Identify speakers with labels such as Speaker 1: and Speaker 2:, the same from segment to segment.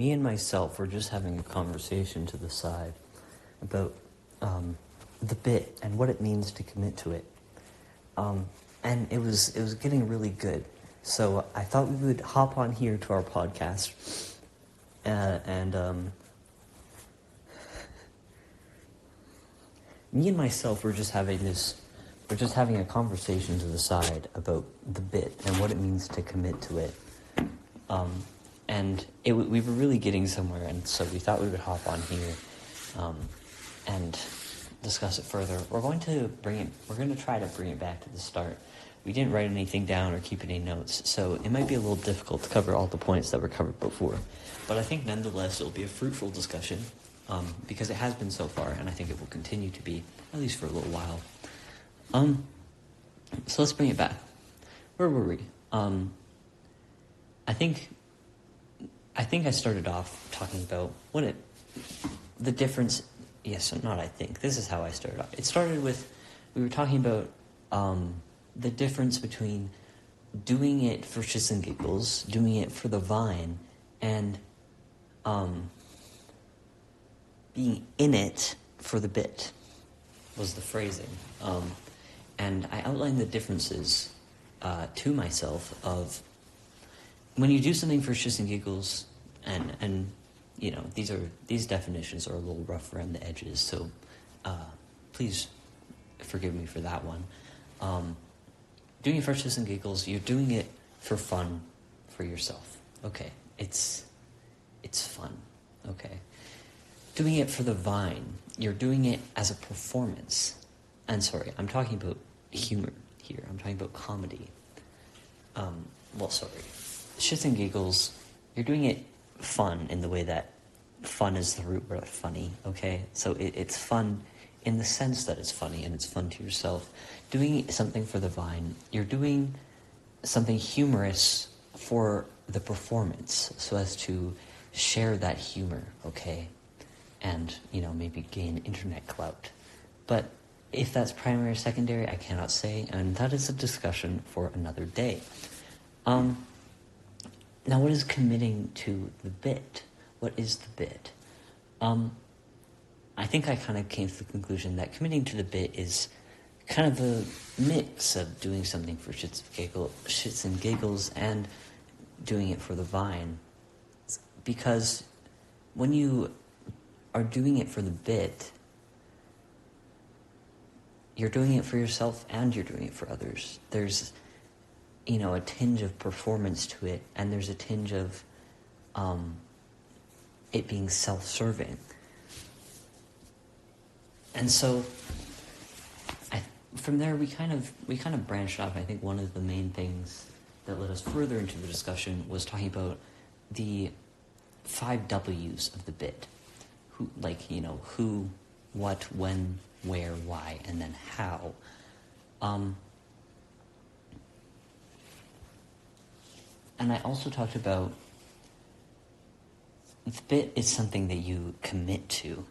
Speaker 1: me and myself were just having a conversation to the side about the bit and what it means to commit to it. And it was getting really good. So I thought we would hop on here to our podcast and me and myself were just having a conversation to the side about the bit and what it means to commit to it. And we were really getting somewhere, and so we thought we would hop on here and discuss it further. We're going to try to bring it back to the start. We didn't write anything down or keep any notes, so it might be a little difficult to cover all the points that were covered before. But I think nonetheless it'll be a fruitful discussion, because it has been so far, and I think it will continue to be, at least for a little while. So let's bring it back. Where were we? I think I started off talking about the difference. Yes, not I think. This is how I started off. It started with, we were talking about the difference between doing it for shits and giggles, doing it for the vine, and being in it for the bit, was the phrasing. And I outlined the differences to myself of when you do something for shits and giggles, and you know, these definitions are a little rough around the edges, so please forgive me for that one. Doing it for shits and giggles, you're doing it for fun, for yourself. Okay, it's fun. Okay. Doing it for the vine, you're doing it as a performance. And sorry, I'm talking about humor here. I'm talking about comedy. Shits and giggles, you're doing it fun in the way that fun is the root word, funny, okay? So it's fun in the sense that it's funny and it's fun to yourself. Doing something for the vine, you're doing something humorous for the performance so as to share that humor, okay? And, you know, maybe gain internet clout. But if that's primary or secondary, I cannot say, and that is a discussion for another day. Now, what is committing to the bit? What is the bit? I think I kind of came to the conclusion that committing to the bit is kind of a mix of doing something for shits and giggles and doing it for the vine. Because when you are doing it for the bit, you're doing it for yourself and you're doing it for others. There's, you know, a tinge of performance to it, and there's a tinge of it being self-serving. And so from there we kind of branched off. I think one of the main things that led us further into the discussion was talking about the 5 W's of the bit. Who, what, when, where, why, and then how. And I also talked about the bit is something that you commit to.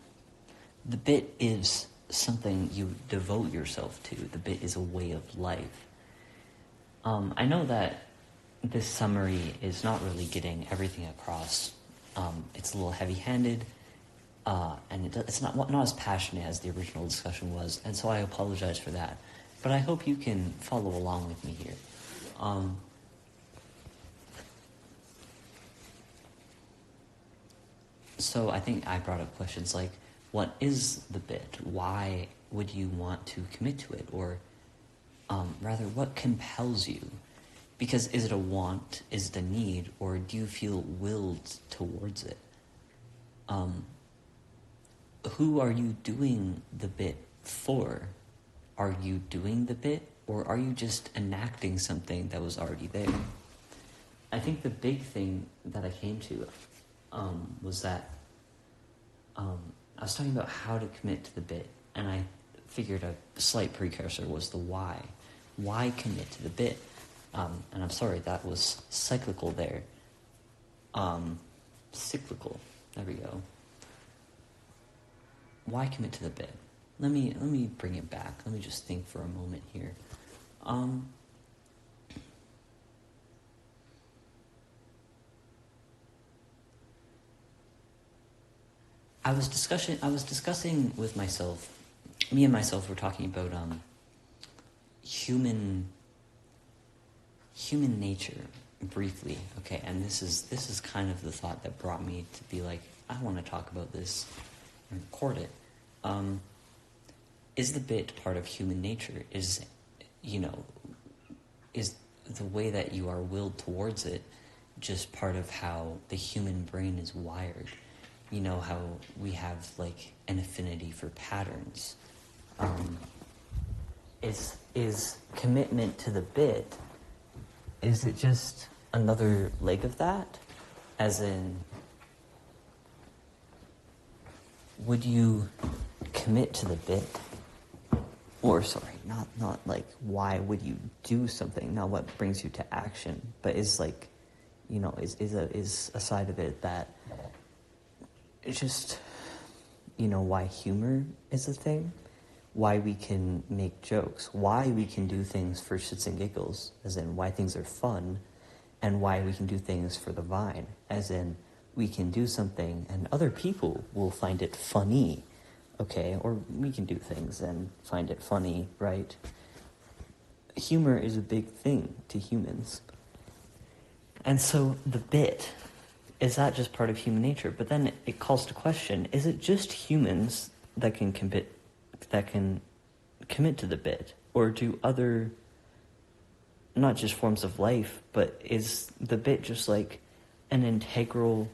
Speaker 1: The bit is something you devote yourself to. The bit is a way of life. I know that this summary is not really getting everything across. It's a little heavy-handed, and it's not as passionate as the original discussion was, and so I apologize for that. But I hope you can follow along with me here. So I think I brought up questions like, what is the bit? Why would you want to commit to it? Or rather, what compels you? Because is it a want, is it a need, or do you feel willed towards it? Who are you doing the bit for? Are you doing the bit, or are you just enacting something that was already there? I think the big thing that I came to was that I was talking about how to commit to the bit, and I figured a slight precursor was the why. Why commit to the bit? And I'm sorry, that was cyclical there. Cyclical. There we go. Why commit to the bit? Let me bring it back. Let me just think for a moment here. I was discussing with myself. Me and myself were talking about human nature briefly. Okay, and this is kind of the thought that brought me to be like, I want to talk about this and record it. Is the bit part of human nature? Is the way that you are willed towards it just part of how the human brain is wired? You know how we have like an affinity for patterns. Is commitment to the bit, is it just another leg of that? As in, would you commit to the bit? Or sorry, not like why would you do something, not what brings you to action, but is like, is a side of it that it's just, why humor is a thing, why we can make jokes, why we can do things for shits and giggles, as in why things are fun, and why we can do things for the vine, as in we can do something and other people will find it funny, okay, or we can do things and find it funny, right? Humor is a big thing to humans. And so the bit, is that just part of human nature? But then it calls to question, is it just humans that can commit to the bit? Or do other, not just forms of life, but is the bit just like an integral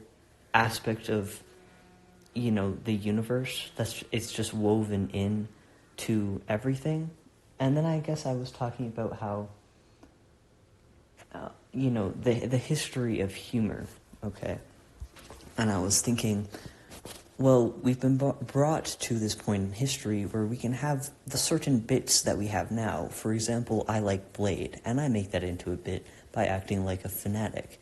Speaker 1: aspect of, the universe? It's just woven in to everything? And then I guess I was talking about how, the history of humor, okay? And I was thinking, well, we've been brought to this point in history where we can have the certain bits that we have now. For example, I like Blade, and I make that into a bit by acting like a fanatic.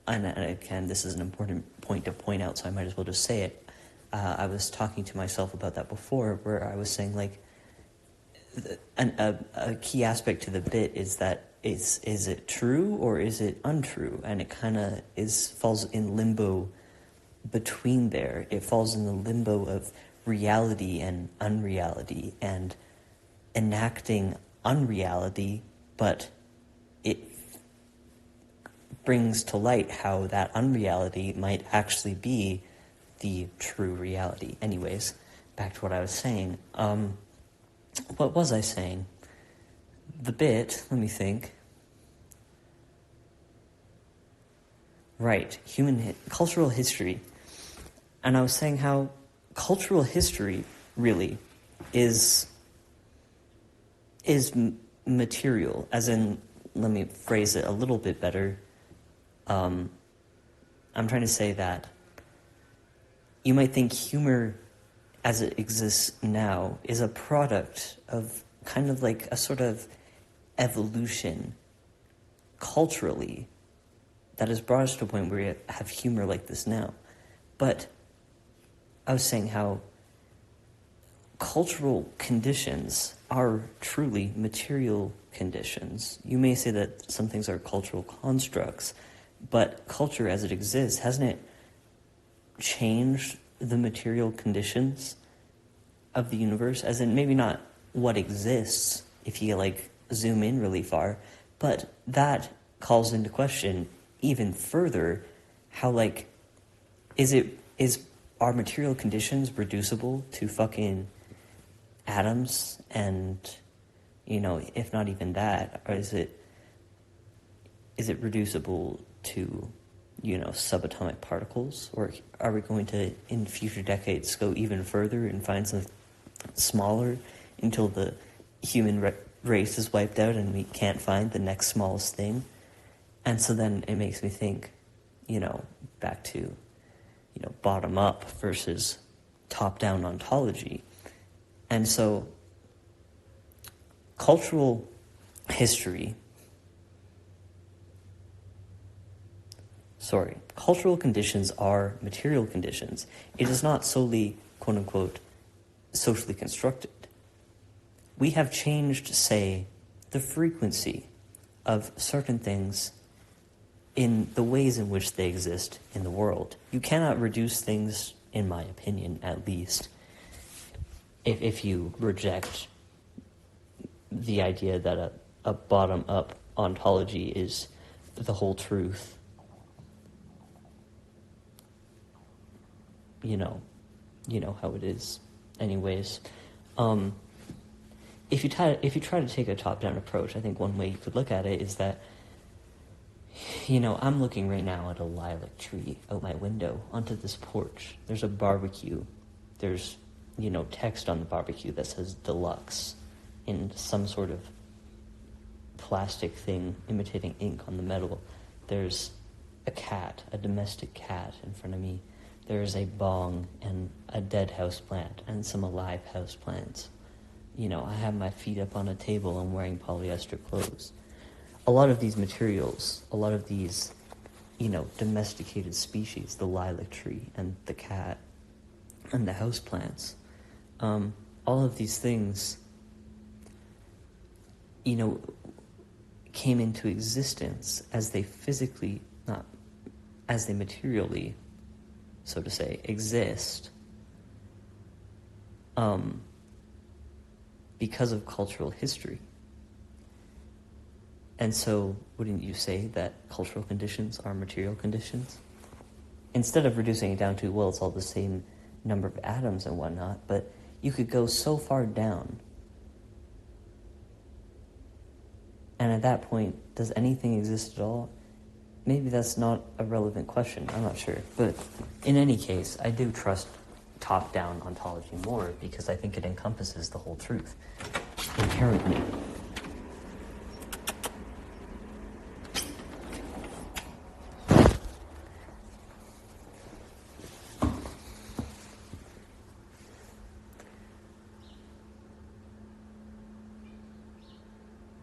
Speaker 1: And again, this is an important point to point out, so I might as well just say it. I was talking to myself about that before, where I was saying, like, a key aspect to the bit is that is it true or is it untrue? And it kind of falls in limbo between there. It falls in the limbo of reality and unreality, and enacting unreality, but it brings to light how that unreality might actually be the true reality. Anyways, back to what I was saying. What was I saying? The bit, let me think. Right, cultural history. And I was saying how cultural history really is material, as in, let me phrase it a little bit better. I'm trying to say that you might think humor as it exists now is a product of kind of like a sort of evolution culturally that has brought us to a point where we have humor like this now. But I was saying how cultural conditions are truly material conditions. You may say that some things are cultural constructs, but culture as it exists, hasn't it changed the material conditions of the universe? As in, maybe not what exists if you like zoom in really far, but that calls into question even further how, like, is are material conditions reducible to fucking atoms? And, if not even that, or is it reducible to, subatomic particles? Or are we going to, in future decades, go even further and find something smaller until the human race is wiped out and we can't find the next smallest thing? And so then it makes me think, back to, bottom up versus top down ontology. And so cultural conditions are material conditions. It is not solely, quote unquote, socially constructed. We have changed, say, the frequency of certain things in the ways in which they exist in the world. You cannot reduce things in my opinion, at least, if you reject the idea that a bottom-up ontology is the whole truth. You know how it is. Anyways, if you try to take a top-down approach, I think one way you could look at it is that, I'm looking right now at a lilac tree out my window onto this porch. There's a barbecue. There's, text on the barbecue that says deluxe in some sort of plastic thing imitating ink on the metal. There's a domestic cat in front of me. There's a bong and a dead house plant and some alive house plants. I have my feet up on a table. I'm wearing polyester clothes. A lot of these materials, a lot of these, domesticated species, the lilac tree and the cat and the house plants, all of these things, came into existence as they materially, so to say, exist, because of cultural history. And so, wouldn't you say that cultural conditions are material conditions? Instead of reducing it down to, well, it's all the same number of atoms and whatnot, but you could go so far down. And at that point, does anything exist at all? Maybe that's not a relevant question, I'm not sure. But in any case, I do trust top-down ontology more because I think it encompasses the whole truth inherently.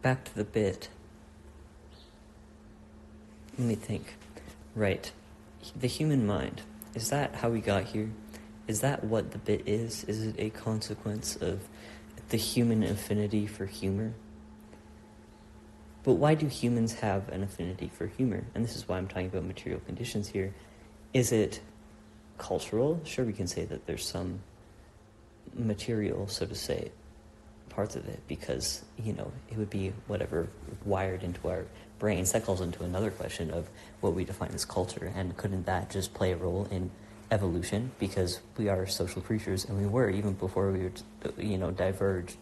Speaker 1: Back to the bit. Let me think. Right. The human mind. Is that how we got here? Is that what the bit is? Is it a consequence of the human affinity for humor? But why do humans have an affinity for humor? And this is why I'm talking about material conditions here. Is it cultural? Sure, we can say that there's some material, so to say, parts of it, because, it would be whatever wired into our brains. That calls into another question of what we define as culture, and couldn't that just play a role in evolution? Because we are social creatures, and we were, even before we were, diverged,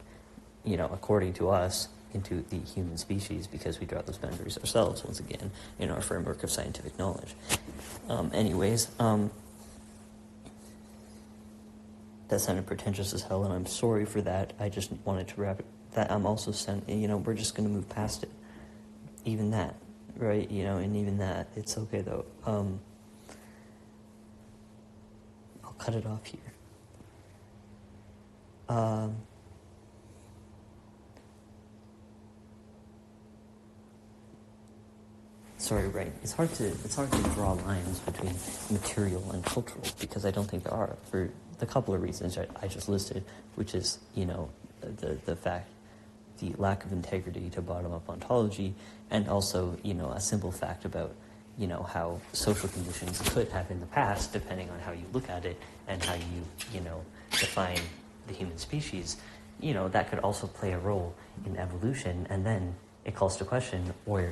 Speaker 1: according to us, into the human species, because we draw those boundaries ourselves, once again, in our framework of scientific knowledge. That sounded pretentious as hell, and I'm sorry for that. I just wanted to wrap it. That I'm also we're just going to move past it. Even that, right? And even that, it's okay though. I'll cut it off here. Sorry, right. It's hard to draw lines between material and cultural, because I don't think there are, for the couple of reasons I just listed, which is, the fact, the lack of integrity to bottom-up ontology, and also, a simple fact about, how social conditions could have in the past, depending on how you look at it and how you, define the human species, that could also play a role in evolution, and then it calls to question where,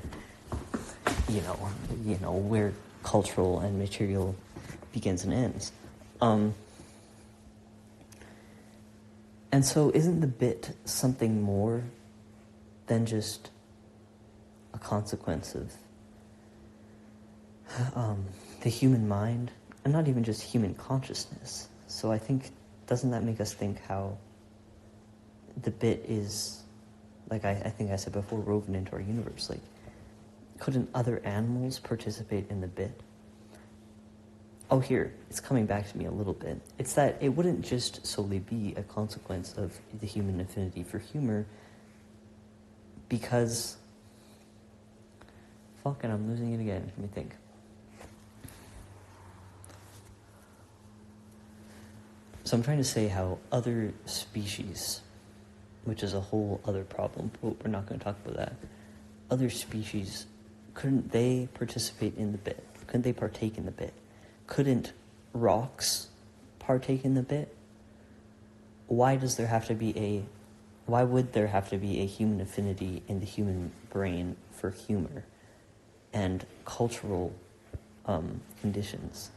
Speaker 1: where cultural and material begins and ends. And so isn't the bit something more than just a consequence of the human mind, and not even just human consciousness? So I think, doesn't that make us think how the bit is, like I think I said before, woven into our universe? Like, couldn't other animals participate in the bit? Oh, here, it's coming back to me a little bit. It's that it wouldn't just solely be a consequence of the human affinity for humor, because... Fucking, I'm losing it again. Let me think. So I'm trying to say how other species, which is a whole other problem, but we're not going to talk about that. Other species, couldn't they participate in the bit? Couldn't they partake in the bit? Couldn't rocks partake in the bit, why would there have to be a human affinity in the human brain for humor and cultural conditions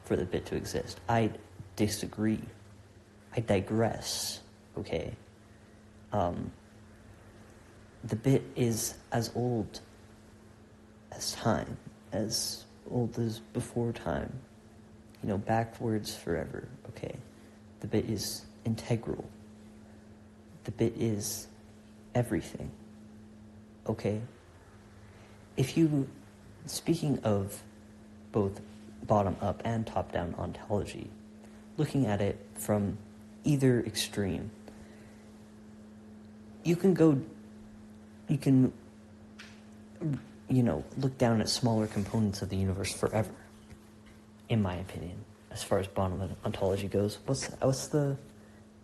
Speaker 1: for the bit to exist? I disagree. I digress, okay? The bit is as old as time, as old as before time, backwards forever, okay? The bit is integral. The bit is everything, okay? Speaking of both bottom-up and top-down ontology, looking at it from either extreme, you can look down at smaller components of the universe forever, in my opinion, as far as bottom ontology goes. What's the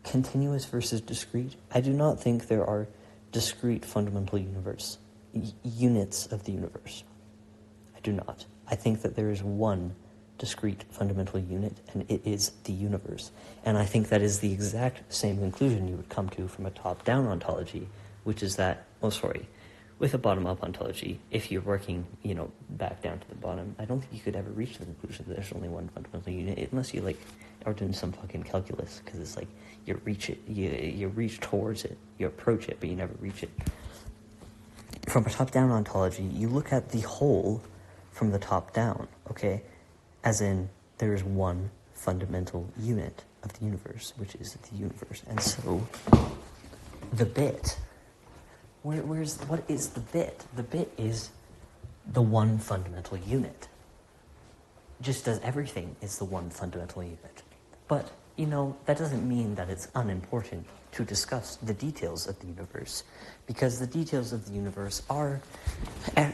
Speaker 1: continuous versus discrete? I do not think there are discrete fundamental units of the universe. I do not. I think that there is one discrete fundamental unit, and it is the universe. And I think that is the exact same conclusion you would come to from a top-down ontology, which is that, with a bottom-up ontology, if you're working, back down to the bottom, I don't think you could ever reach the conclusion that there's only one fundamental unit, unless you, are doing some fucking calculus, because it's you reach towards it, you approach it, but you never reach it. From a top-down ontology, you look at the whole from the top down, okay? As in, there is one fundamental unit of the universe, which is the universe. And so, the bit, what is the bit? The bit is the one fundamental unit. Just as everything is the one fundamental unit. But, that doesn't mean that it's unimportant to discuss the details of the universe, because the details of the universe are, as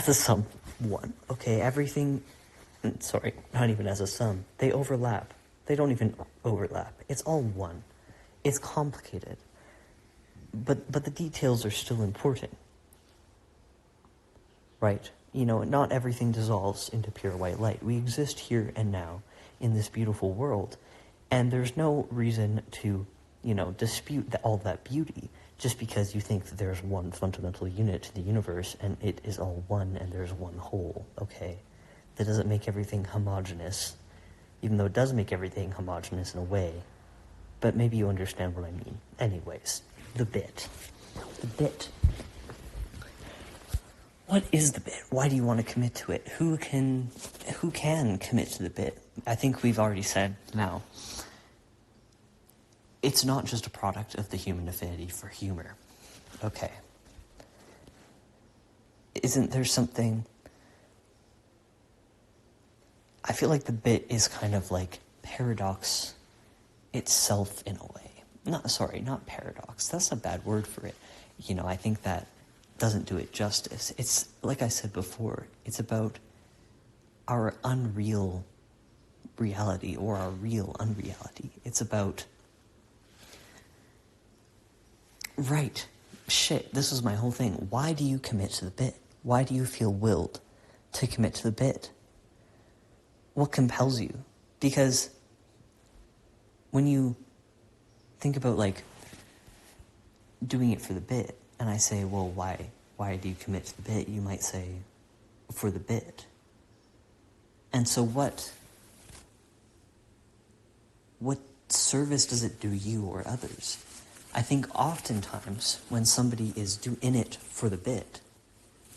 Speaker 1: a sum, one, okay? Everything, not even as a sum, they overlap. They don't even overlap. It's all one. It's complicated. But the details are still important, right? Not everything dissolves into pure white light. We exist here and now in this beautiful world, and there's no reason to, dispute all that beauty just because you think that there's one fundamental unit to the universe and it is all one and there's one whole, okay? That doesn't make everything homogeneous, even though it does make everything homogeneous in a way, but maybe you understand what I mean. Anyways, the bit. The bit. What is the bit? Why do you want to commit to it? Who can commit to the bit? I think we've already said now. It's not just a product of the human affinity for humor. Okay. Isn't there something... I feel like the bit is kind of like paradox itself in a way. Not paradox. That's a bad word for it. I think that doesn't do it justice. It's, like I said before, it's about our unreal reality or our real unreality. It's about... Right. Shit, this is my whole thing. Why do you commit to the bit? Why do you feel willed to commit to the bit? What compels you? Because when you think about, doing it for the bit, and I say, well, why do you commit to the bit? You might say, for the bit. And so what service does it do you or others? I think oftentimes when somebody is in it for the bit,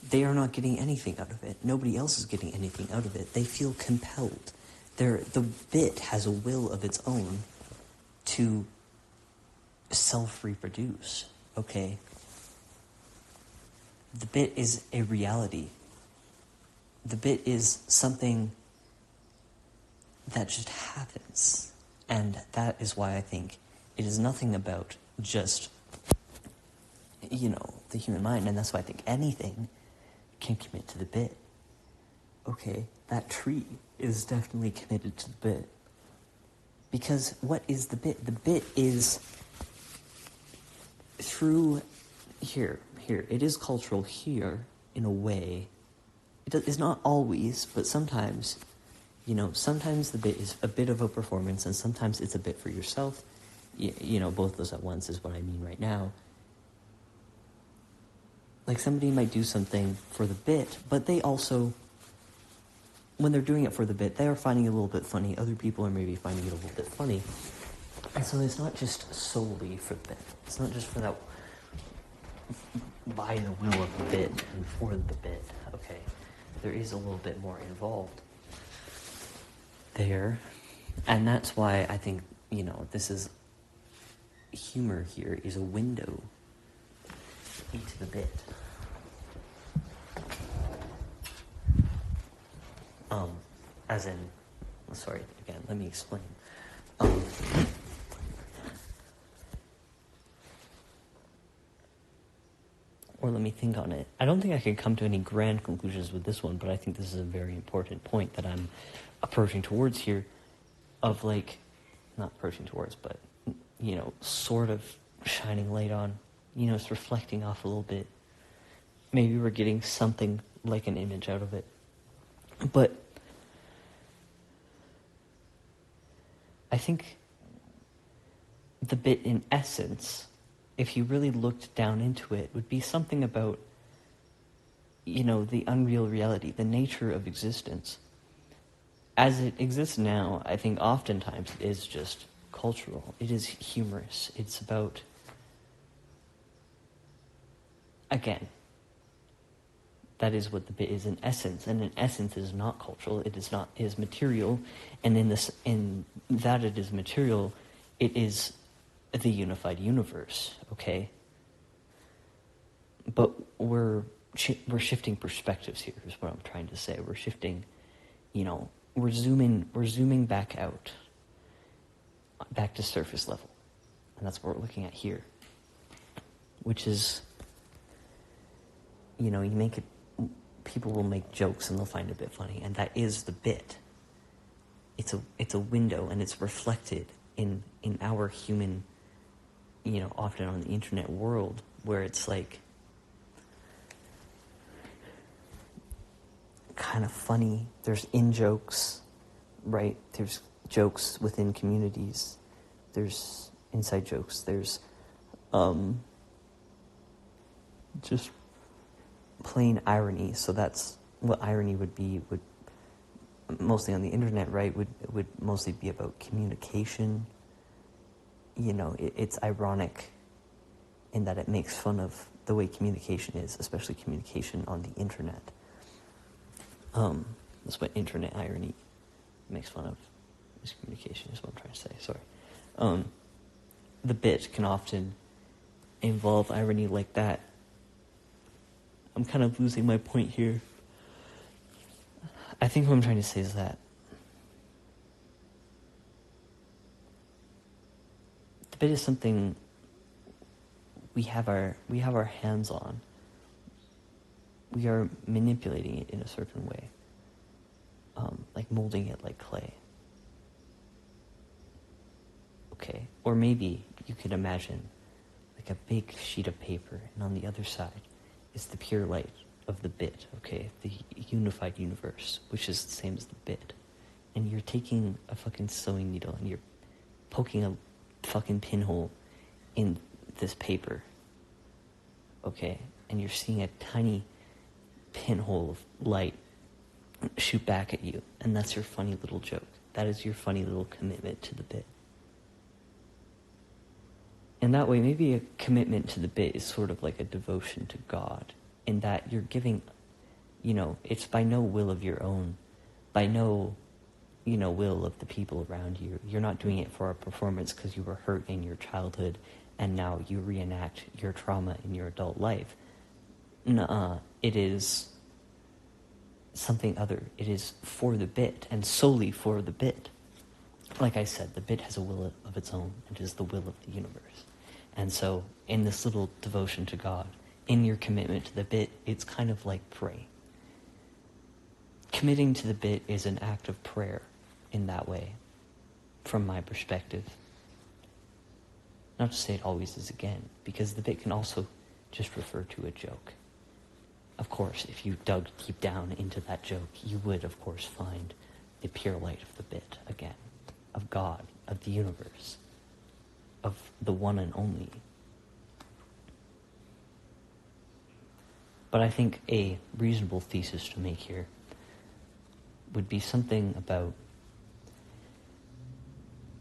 Speaker 1: they are not getting anything out of it. Nobody else is getting anything out of it. They feel compelled. The bit has a will of its own to self-reproduce, okay? The bit is a reality. The bit is something that just happens. And that is why I think it is nothing about just, the human mind. And that's why I think anything can commit to the bit. Okay, that tree is definitely committed to the bit. Because what is the bit? The bit is through here. It is cultural here, in a way. It's not always, but sometimes sometimes the bit is a bit of a performance, and sometimes it's a bit for yourself. Both those at once is what I mean right now. Like, somebody might do something for the bit, but they also, when they're doing it for the bit, they are finding it a little bit funny. Other people are maybe finding it a little bit funny. And so it's not just solely for the bit. It's not just for that, by the will of the bit and for the bit, okay? There is a little bit more involved there. And that's why I think, this is, humor here is a window into the bit. As in, sorry, again, let me explain. Or let me think on it. I don't think I can come to any grand conclusions with this one, but I think this is a very important point that I'm approaching towards here, of not approaching towards, but, sort of shining light on. It's reflecting off a little bit. Maybe we're getting something like an image out of it. But I think the bit in essence, if you really looked down into it, would be something about, the unreal reality, the nature of existence. As it exists now, I think oftentimes it is just cultural. It is humorous. It's about, again, that is what the bit is in essence, and in essence it is not cultural. It is material, and in that it is material, it is the unified universe. Okay, but we're shifting perspectives here. Is what I'm trying to say. We're shifting. We're zooming back out, back to surface level, and that's what we're looking at here. Which is, you make it. People will make jokes and they'll find it a bit funny, and that is the bit. It's a window, and it's reflected in our human, often on the internet world, where it's kind of funny. There's in-jokes, right? There's jokes within communities. There's inside jokes. There's just plain irony. So that's what irony would be, would mostly on the internet, right, would mostly be about communication. It's ironic in that it makes fun of the way communication is, especially communication on the internet. That's what internet irony makes fun of, is communication, is what I'm trying to say, sorry. The bit can often involve irony like that. I'm kind of losing my point here. I think what I'm trying to say is that the bit is something we have our hands on. We are manipulating it in a certain way, like molding it like clay. Okay, or maybe you could imagine like a big sheet of paper, and on the other side is the pure light of the bit, okay? The unified universe, which is the same as the bit. And you're taking a fucking sewing needle and you're poking a fucking pinhole in this paper, okay? And you're seeing a tiny pinhole of light shoot back at you, and that's your funny little joke. That is your funny little commitment to the bit. And that way, maybe a commitment to the bit is sort of like a devotion to God, in that you're giving, it's by no will of your own, by no, will of the people around you. You're not doing it for a performance because you were hurt in your childhood, and now you reenact your trauma in your adult life. Nuh-uh. It is something other. It is for the bit, and solely for the bit. Like I said, the bit has a will of its own. It is the will of the universe. And so, in this little devotion to God, in your commitment to the bit, it's kind of like pray. Committing to the bit is an act of prayer in that way, from my perspective. Not to say it always is again, because the bit can also just refer to a joke. Of course, if you dug deep down into that joke, you would, of course, find the pure light of the bit again, of God, of the universe, of the one and only. But I think a reasonable thesis to make here would be something about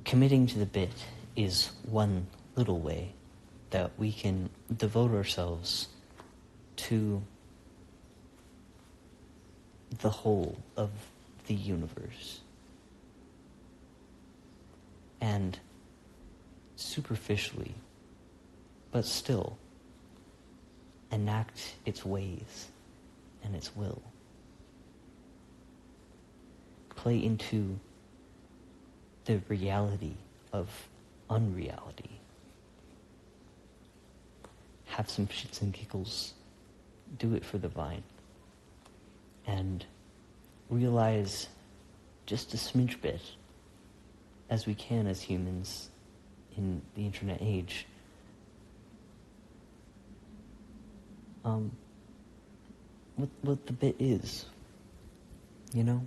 Speaker 1: committing to the bit is one little way that we can devote ourselves to the whole of the universe. And superficially, but still, enact its ways and its will. Play into the reality of unreality. Have some shits and giggles. Do it for the vine. And realize just a smidge bit, as we can as humans in the internet age, what the bit is, you know?